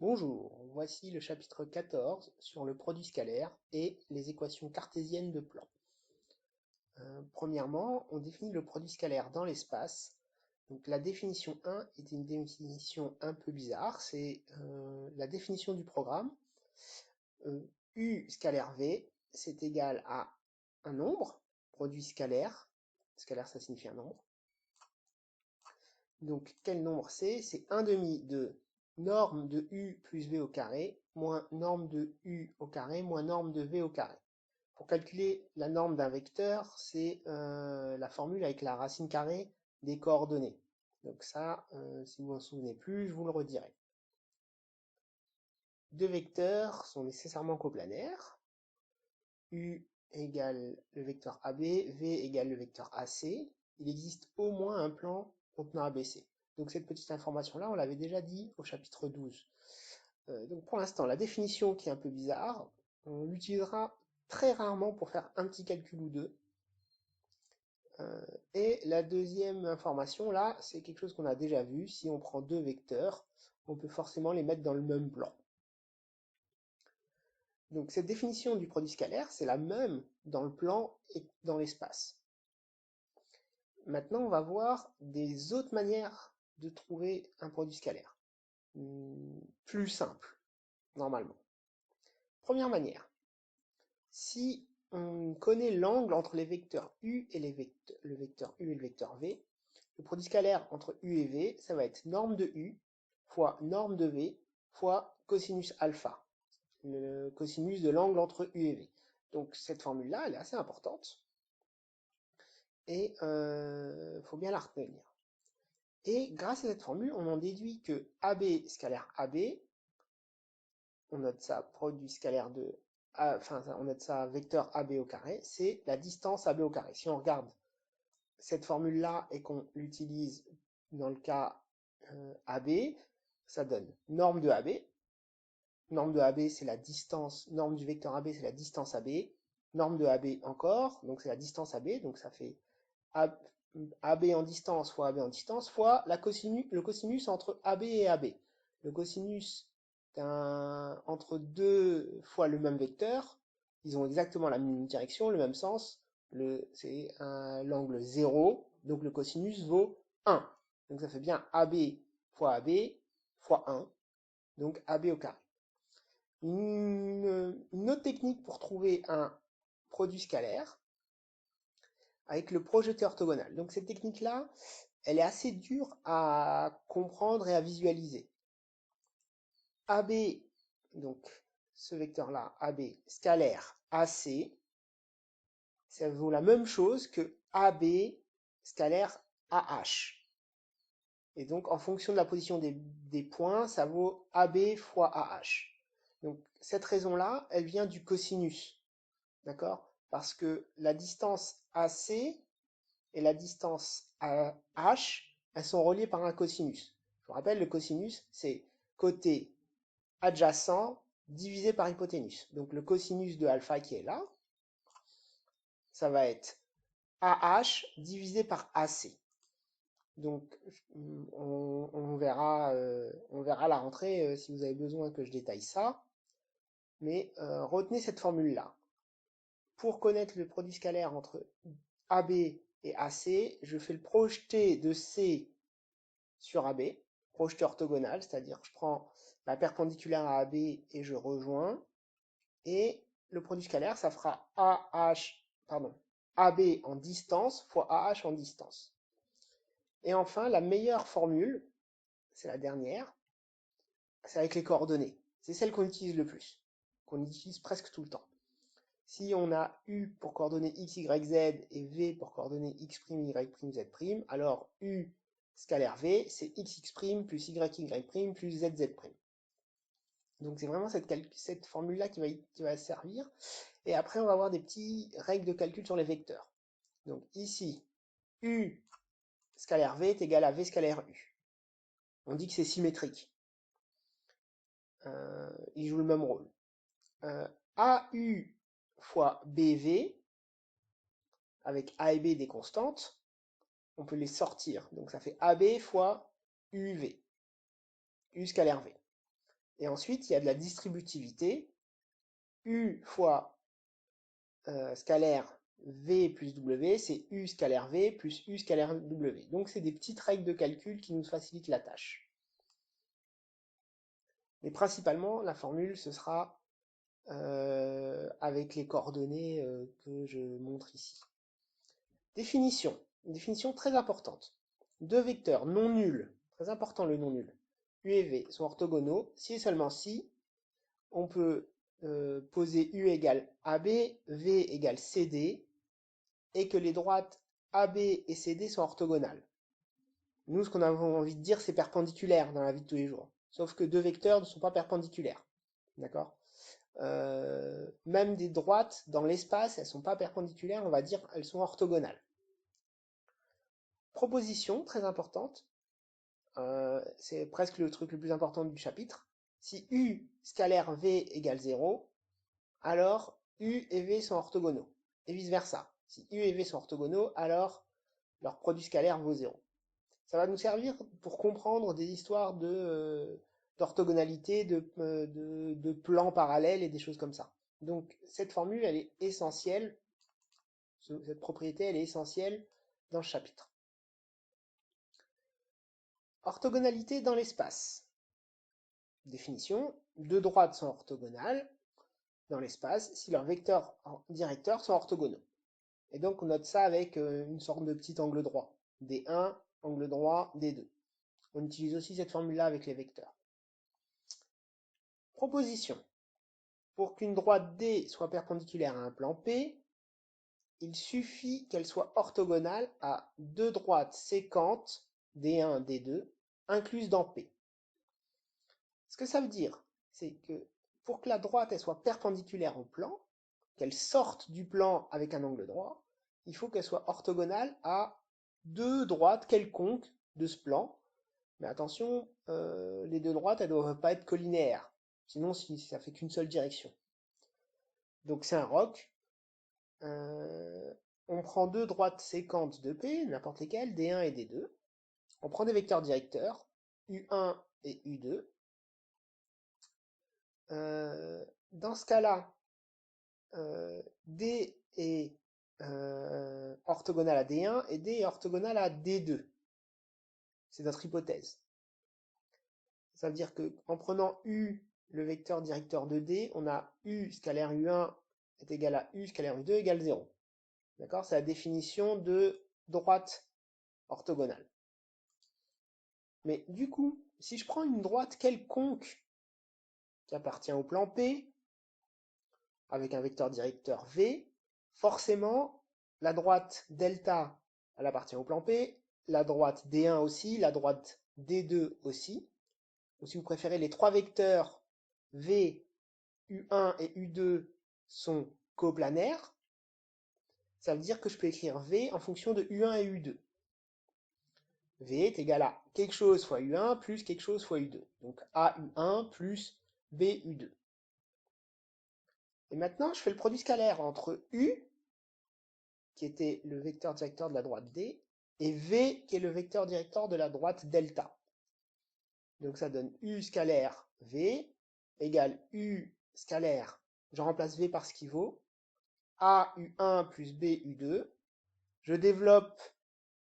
Bonjour, voici le chapitre 14 sur le produit scalaire et les équations cartésiennes de plan. Premièrement, on définit le produit scalaire dans l'espace. Donc la définition 1 est une définition un peu bizarre, c'est la définition du programme. U scalaire V, c'est égal à un nombre, produit scalaire. Scalaire, ça signifie un nombre. Donc quel nombre c'est? C'est 1 demi de norme de U plus V au carré, moins norme de U au carré, moins norme de V au carré. Pour calculer la norme d'un vecteur, c'est la formule avec la racine carrée des coordonnées. Donc ça, si vous ne vous en souvenez plus, je vous le redirai. Deux vecteurs sont nécessairement coplanaires. U égale le vecteur AB, V égale le vecteur AC. Il existe au moins un plan contenant ABC. Donc cette petite information-là, on l'avait déjà dit au chapitre 12. Donc pour l'instant, la définition qui est un peu bizarre, on l'utilisera très rarement pour faire un petit calcul ou deux. Et la deuxième information, là, c'est quelque chose qu'on a déjà vu. Si on prend deux vecteurs, on peut forcément les mettre dans le même plan. Donc cette définition du produit scalaire, c'est la même dans le plan et dans l'espace. Maintenant, on va voir des autres manières de trouver un produit scalaire. Plus simple, normalement. Première manière. Si on connaît l'angle entre les vecteurs U et le vecteur U et le vecteur V, le produit scalaire entre U et V, ça va être norme de U fois norme de V fois cosinus alpha, le cosinus de l'angle entre U et V. Donc cette formule-là, elle est assez importante et il faut bien la retenir. Et grâce à cette formule, on en déduit que AB scalaire AB, on note ça produit scalaire de enfin on note ça vecteur AB au carré, c'est la distance AB au carré. Si on regarde cette formule-là et qu'on l'utilise dans le cas AB, ça donne norme de AB. Norme de AB, c'est la distance, norme du vecteur AB, c'est la distance AB. Norme de AB encore, donc c'est la distance AB, donc ça fait AB en distance fois AB en distance fois le cosinus entre AB et AB. Le cosinus entre deux fois le même vecteur, ils ont exactement la même direction, le même sens, c'est l'angle 0, donc le cosinus vaut 1. Donc ça fait bien AB fois AB fois 1, donc AB au carré. Une autre technique pour trouver un produit scalaire, avec le projeté orthogonal. Donc cette technique-là, elle est assez dure à comprendre et à visualiser. AB, donc ce vecteur-là, AB scalaire AC, ça vaut la même chose que AB scalaire AH. Et donc en fonction de la position des points, ça vaut AB fois AH. Donc cette raison-là, elle vient du cosinus. D'accord? Parce que la distance AC et la distance H, elles sont reliées par un cosinus. Je vous rappelle, le cosinus, c'est côté adjacent divisé par hypoténuse. Donc le cosinus de alpha qui est là, ça va être AH divisé par AC. Donc on verra à la rentrée si vous avez besoin que je détaille ça. Mais retenez cette formule-là. Pour connaître le produit scalaire entre AB et AC, je fais le projeté de C sur AB, projeté orthogonal, c'est-à-dire je prends la perpendiculaire à AB et je rejoins. Et le produit scalaire, ça fera AB en distance fois AH en distance. Et enfin, la meilleure formule, c'est la dernière, c'est avec les coordonnées. C'est celle qu'on utilise le plus, qu'on utilise presque tout le temps. Si on a U pour coordonnées x, y, z et V pour coordonnées x', y', z', alors U scalaire V, c'est x plus y, y' plus z, z'. Donc c'est vraiment cette formule-là qui va servir. Et après, on va avoir des petites règles de calcul sur les vecteurs. Donc ici, U scalaire V est égal à V scalaire U. On dit que c'est symétrique. Il joue le même rôle. AU fois BV, avec A et B des constantes, on peut les sortir. Donc ça fait AB fois UV, U scalaire V. Et ensuite, il y a de la distributivité. U fois scalaire V plus W, c'est U scalaire V plus U scalaire W. Donc, c'est des petites règles de calcul qui nous facilitent la tâche. Mais principalement, la formule, ce sera avec les coordonnées que je montre ici. Définition. Une définition très importante. Deux vecteurs non nuls, très important le non nul, U et V sont orthogonaux si et seulement si on peut poser U égale AB, V égale CD, et que les droites AB et CD sont orthogonales. Nous, ce qu'on a envie de dire, c'est perpendiculaire dans la vie de tous les jours. Sauf que deux vecteurs ne sont pas perpendiculaires. D'accord ? Même des droites dans l'espace, elles ne sont pas perpendiculaires, on va dire elles sont orthogonales. Proposition très importante, c'est presque le truc le plus important du chapitre. Si U scalaire V égale 0, alors U et V sont orthogonaux. Et vice versa. Si U et V sont orthogonaux, alors leur produit scalaire vaut 0. Ça va nous servir pour comprendre des histoires d'orthogonalité, de plans parallèles et des choses comme ça. Donc cette formule, elle est essentielle, cette propriété, elle est essentielle dans ce chapitre. Orthogonalité dans l'espace. Définition, deux droites sont orthogonales dans l'espace si leurs vecteurs directeurs sont orthogonaux. Et donc on note ça avec une sorte de petit angle droit. D1, angle droit, D2. On utilise aussi cette formule-là avec les vecteurs. Proposition. Pour qu'une droite D soit perpendiculaire à un plan P, il suffit qu'elle soit orthogonale à deux droites séquentes, D1, D2, incluses dans P. Ce que ça veut dire, c'est que pour que la droite elle soit perpendiculaire au plan, qu'elle sorte du plan avec un angle droit, il faut qu'elle soit orthogonale à deux droites quelconques de ce plan. Mais attention, les deux droites, elles ne doivent pas être collinéaires. Sinon, si ça fait qu'une seule direction. Donc c'est un roc. On prend deux droites séquentes de P, n'importe lesquelles, D1 et D2. On prend des vecteurs directeurs, U1 et U2. Dans ce cas-là, D est orthogonal à D1 et D est orthogonal à D2. C'est notre hypothèse. Ça veut dire qu'en prenant U, le vecteur directeur de D, on a U scalaire U1 est égal à U scalaire U2 égale 0. D'accord ? C'est la définition de droite orthogonale. Mais du coup, si je prends une droite quelconque qui appartient au plan P, avec un vecteur directeur V, forcément, la droite delta, elle appartient au plan P, la droite D1 aussi, la droite D2 aussi. Ou si vous préférez, les trois vecteurs V, U1 et U2 sont coplanaires. Ça veut dire que je peux écrire V en fonction de U1 et U2. V est égal à quelque chose fois U1 plus quelque chose fois U2. Donc A U1 plus B U2. Et maintenant, je fais le produit scalaire entre U, qui était le vecteur directeur de la droite D, et V, qui est le vecteur directeur de la droite delta. Donc ça donne U scalaire V égale U scalaire, je remplace V par ce qu'il vaut, A U1 plus B U2. Je développe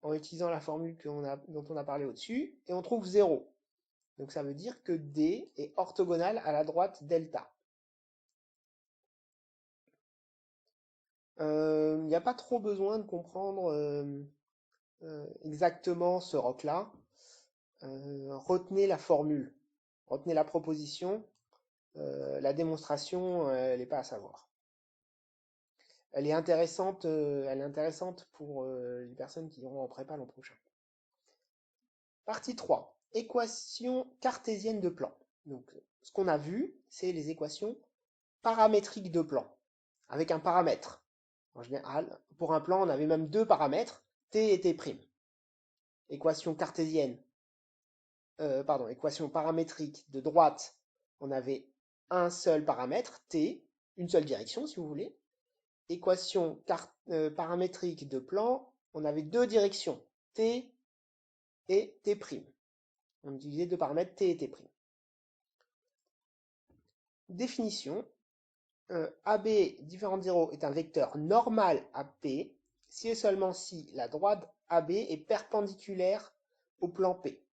en utilisant la formule dont on a parlé au-dessus, et on trouve 0. Donc ça veut dire que D est orthogonal à la droite delta. Il n'y a pas trop besoin de comprendre exactement ce roc-là. Retenez la formule, retenez la proposition. La démonstration, elle n'est pas à savoir. Elle est intéressante pour les personnes qui iront en prépa l'an prochain. Partie 3. Équation cartésienne de plan. Donc, ce qu'on a vu, c'est les équations paramétriques de plan, avec un paramètre. En général, pour un plan, on avait même deux paramètres, t et t'. Équation cartésienne, équation paramétrique de droite, on avait un seul paramètre, t, une seule direction si vous voulez. Équation paramétrique de plan, on avait deux directions, t et t'. On utilisait deux paramètres, t et t'. Définition, AB différent de 0 est un vecteur normal à P si et seulement si la droite AB est perpendiculaire au plan P.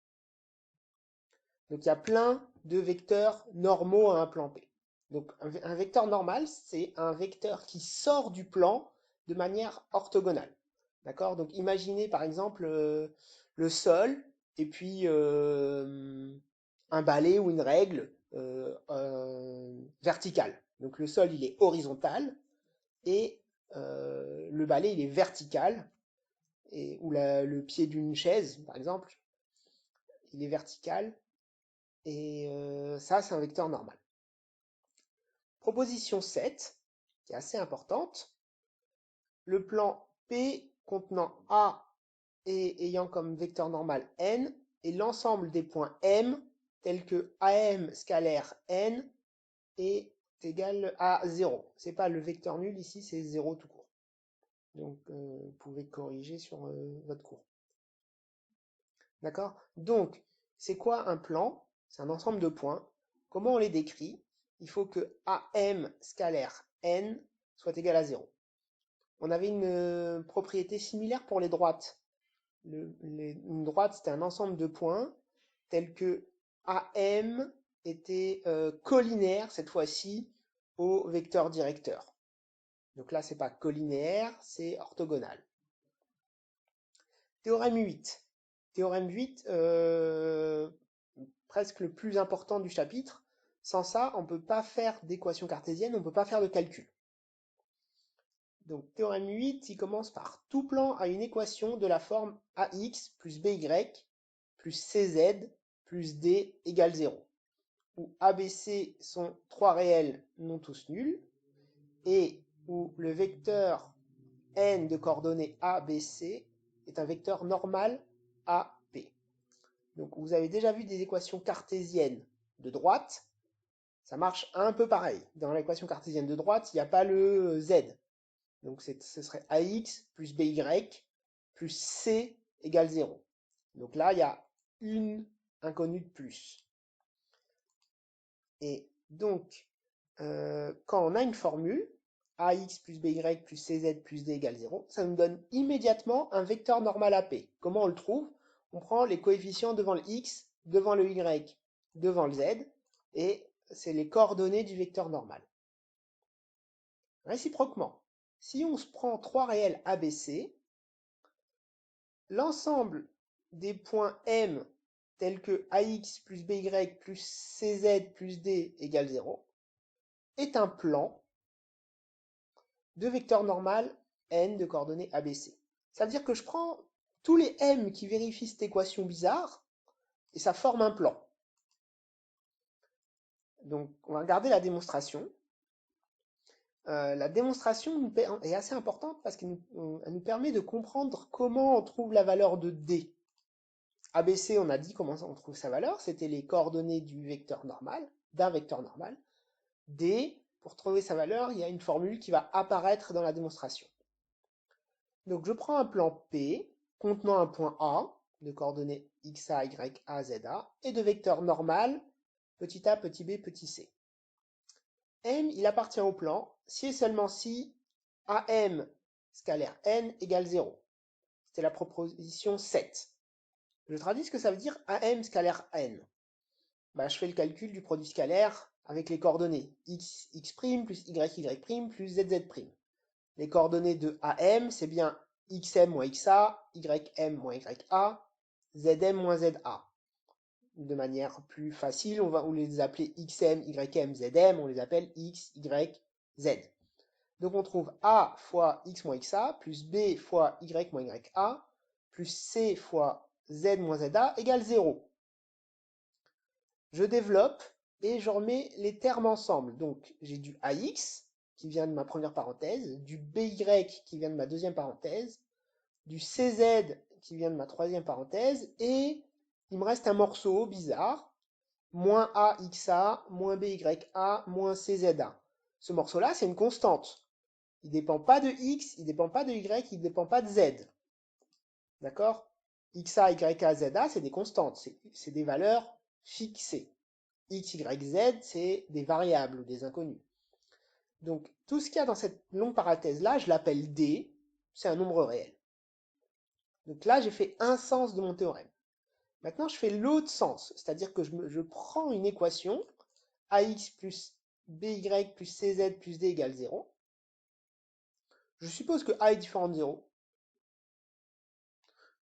Donc il y a plein de vecteurs normaux à un plan P. Donc un vecteur normal, c'est un vecteur qui sort du plan de manière orthogonale. D'accord? Donc imaginez par exemple le sol et puis un balai ou une règle verticale. Donc le sol il est horizontal et le balai il est vertical, ou le pied d'une chaise par exemple, il est vertical, et ça c'est un vecteur normal. Proposition 7, qui est assez importante, le plan P contenant A et ayant comme vecteur normal n est l'ensemble des points M tels que AM scalaire n est égal à 0. C'est pas le vecteur nul ici, c'est 0 tout court. Donc vous pouvez corriger sur votre cours. D'accord? Donc, c'est quoi un plan? C'est un ensemble de points. Comment on les décrit? Il faut que AM scalaire n soit égal à 0. On avait une propriété similaire pour les droites. Une droite, c'était un ensemble de points tels que AM était collinaire, cette fois-ci, au vecteur directeur. Donc là, c'est pas collinéaire, c'est orthogonal. Théorème 8. Théorème 8, presque le plus important du chapitre. Sans ça, on ne peut pas faire d'équation cartésienne, on ne peut pas faire de calcul. Donc, théorème 8, il commence par tout plan a une équation de la forme ax plus by plus cz plus d égale 0, où ABC sont trois réels non tous nuls, et où le vecteur n de coordonnées ABC est un vecteur normal AP. Donc vous avez déjà vu des équations cartésiennes de droite, ça marche un peu pareil. Dans l'équation cartésienne de droite, il n'y a pas le z. Donc ce serait ax plus by plus c égale 0. Donc là, il y a une inconnue de plus. Et donc, quand on a une formule, ax plus by plus cz plus d égale 0, ça nous donne immédiatement un vecteur normal AP. Comment on le trouve? On prend les coefficients devant le x, devant le y, devant le z, et c'est les coordonnées du vecteur normal. Réciproquement, si on se prend trois réels ABC, l'ensemble des points M tels que ax plus by plus cz plus d égale 0 est un plan de vecteur normal n de coordonnées ABC. Ça veut dire que je prends tous les M qui vérifient cette équation bizarre et ça forme un plan. Donc on va regarder la démonstration. La démonstration est assez importante parce qu'elle nous permet de comprendre comment on trouve la valeur de D. ABC, on a dit comment on trouve sa valeur, c'était les coordonnées du vecteur normal, d'un vecteur normal. D, pour trouver sa valeur, il y a une formule qui va apparaître dans la démonstration. Donc je prends un plan P contenant un point A de coordonnées xa, ya, za et de vecteur normal petit a, petit b, petit c. M, il appartient au plan si et seulement si AM scalaire n égale 0. C'était la proposition 7. Je traduis ce que ça veut dire AM scalaire n. Je fais le calcul du produit scalaire avec les coordonnées x plus y plus zz'. Les coordonnées de AM, c'est bien xm moins xa, ym moins ya, zm moins za. De manière plus facile, on les appeler xm, ym, zm, on les appelle x, y, z. Donc on trouve a fois x moins xa plus b fois y moins ya plus c fois z moins za égale 0. Je développe et je remets les termes ensemble. Donc j'ai du ax qui vient de ma première parenthèse, du by qui vient de ma deuxième parenthèse, du cz qui vient de ma troisième parenthèse, et il me reste un morceau bizarre, moins axa, moins bya, moins cza. Ce morceau-là, c'est une constante. Il ne dépend pas de x, il ne dépend pas de y, il ne dépend pas de z. D'accord? Xa, ya, za, c'est des constantes, c'est des valeurs fixées. x, y, z, c'est des variables ou des inconnus. Donc, tout ce qu'il y a dans cette longue parenthèse-là, je l'appelle D, c'est un nombre réel. Donc là, j'ai fait un sens de mon théorème. Maintenant, je fais l'autre sens, c'est-à-dire que je prends une équation, ax plus by plus cz plus d égale 0. Je suppose que a est différent de 0.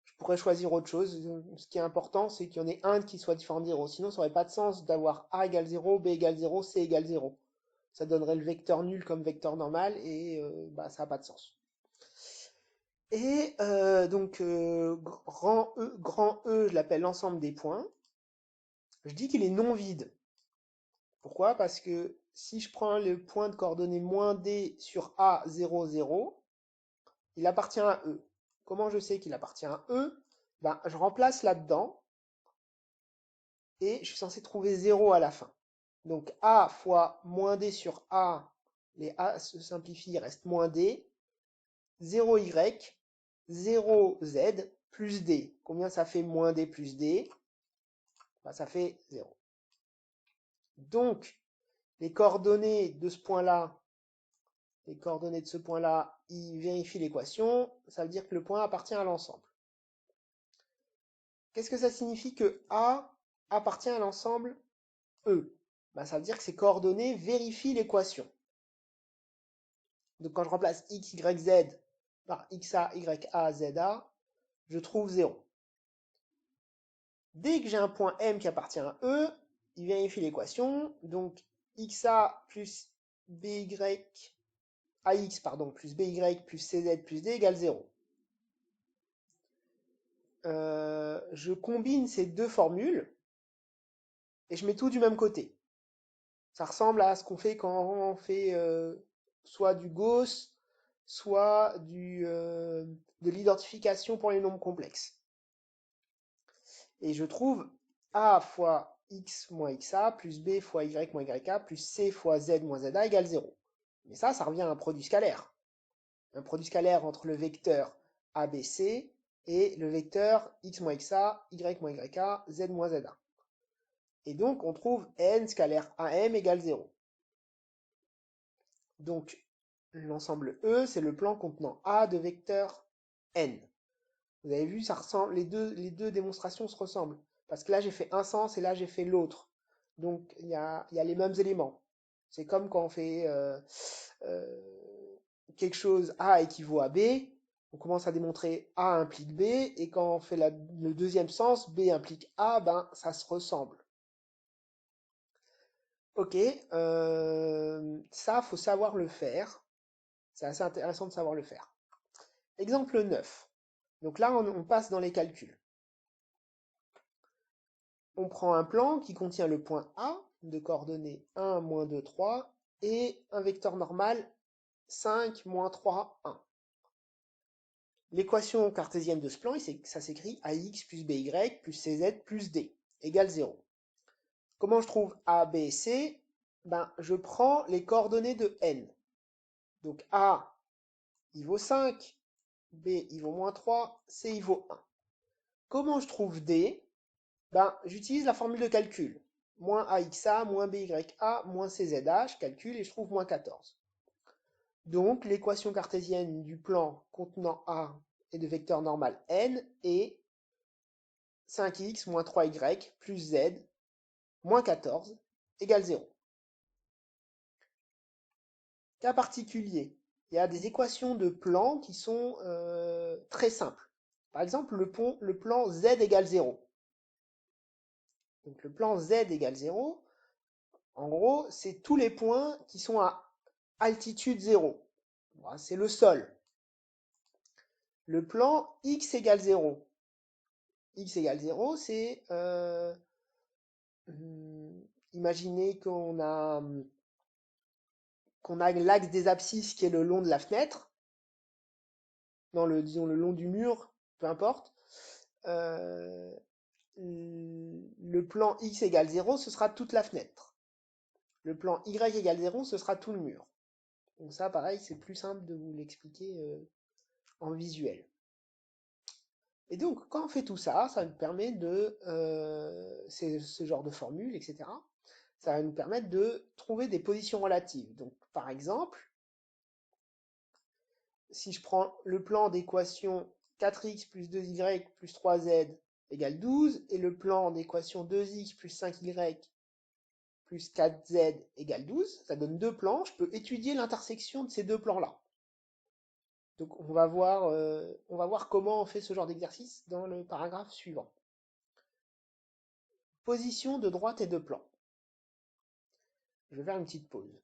Je pourrais choisir autre chose. Ce qui est important, c'est qu'il y en ait un qui soit différent de 0. Sinon, ça n'aurait pas de sens d'avoir a égale 0, b égale 0, c égale 0. Ça donnerait le vecteur nul comme vecteur normal et ça n'a pas de sens. Et donc, grand E, je l'appelle l'ensemble des points. Je dis qu'il est non vide. Pourquoi? Parce que si je prends le point de coordonnées moins d sur A, 0, 0, il appartient à E. Comment je sais qu'il appartient à E? Je remplace là-dedans et je suis censé trouver 0 à la fin. Donc A fois moins d sur A, les A se simplifient, il reste moins d, 0y, 0z plus d. Combien ça fait moins d plus d? Ça fait 0. Donc, les coordonnées de ce point-là, ils vérifient l'équation. Ça veut dire que le point appartient à l'ensemble. Qu'est-ce que ça signifie que A appartient à l'ensemble E? Ça veut dire que ces coordonnées vérifient l'équation. Donc quand je remplace x, y, z par xa, ya, za, je trouve 0. Dès que j'ai un point M qui appartient à E, il vérifie l'équation. Donc xa plus by, ax plus by plus cz plus d égale 0. Je combine ces deux formules et je mets tout du même côté. Ça ressemble à ce qu'on fait quand on fait soit du Gauss, soit de l'identification pour les nombres complexes. Et je trouve a fois x moins xa plus b fois y moins yk plus c fois z moins za égale 0. Mais ça revient à un produit scalaire. Un produit scalaire entre le vecteur ABC et le vecteur x moins xa, y moins yk, z moins za. Et donc, on trouve n scalaire AM égale 0. Donc, l'ensemble E, c'est le plan contenant A de vecteur n. Vous avez vu, ça ressemble, les deux démonstrations se ressemblent. Parce que là, j'ai fait un sens et là, j'ai fait l'autre. Donc, il y a les mêmes éléments. C'est comme quand on fait quelque chose A équivaut à B, on commence à démontrer A implique B, et quand on fait le deuxième sens, B implique A, ça se ressemble. Ok, ça, faut savoir le faire. C'est assez intéressant de savoir le faire. Exemple 9. Donc là, on passe dans les calculs. On prend un plan qui contient le point A de coordonnées 1, moins 2, 3 et un vecteur normal 5, moins 3, 1. L'équation cartésienne de ce plan, ça s'écrit ax plus by plus cz plus d égale 0. Comment je trouve A, B, C? Je prends les coordonnées de n. Donc A, il vaut 5, B, il vaut moins 3, C, il vaut 1. Comment je trouve D? J'utilise la formule de calcul. Moins AXA, moins BYA, moins CZA, je calcule et je trouve moins 14. Donc, l'équation cartésienne du plan contenant A et de vecteur normal n est 5x moins 3y plus z moins 14 égale 0. Cas particulier, il y a des équations de plan qui sont très simples. Par exemple, le plan z égale 0. Donc le plan z égale 0, en gros, c'est tous les points qui sont à altitude 0. C'est le sol. Le plan x égale 0. X égale 0, c'est... imaginez qu'on a l'axe des abscisses qui est le long de la fenêtre. Disons le long du mur, peu importe. Le plan x égale 0, ce sera toute la fenêtre. Le plan y égale 0, ce sera tout le mur. Donc ça, pareil, c'est plus simple de vous l'expliquer en visuel. Et donc, quand on fait tout ça, ça nous permet de ce genre de formule, etc. Ça va nous permettre de trouver des positions relatives. Donc, par exemple, si je prends le plan d'équation 4x plus 2y plus 3z égale 12 et le plan d'équation 2x plus 5y plus 4z égale 12, ça donne deux plans. Je peux étudier l'intersection de ces deux plans-là. Donc on va voir comment on fait ce genre d'exercice dans le paragraphe suivant. Position de droite et de plan. Je vais faire une petite pause.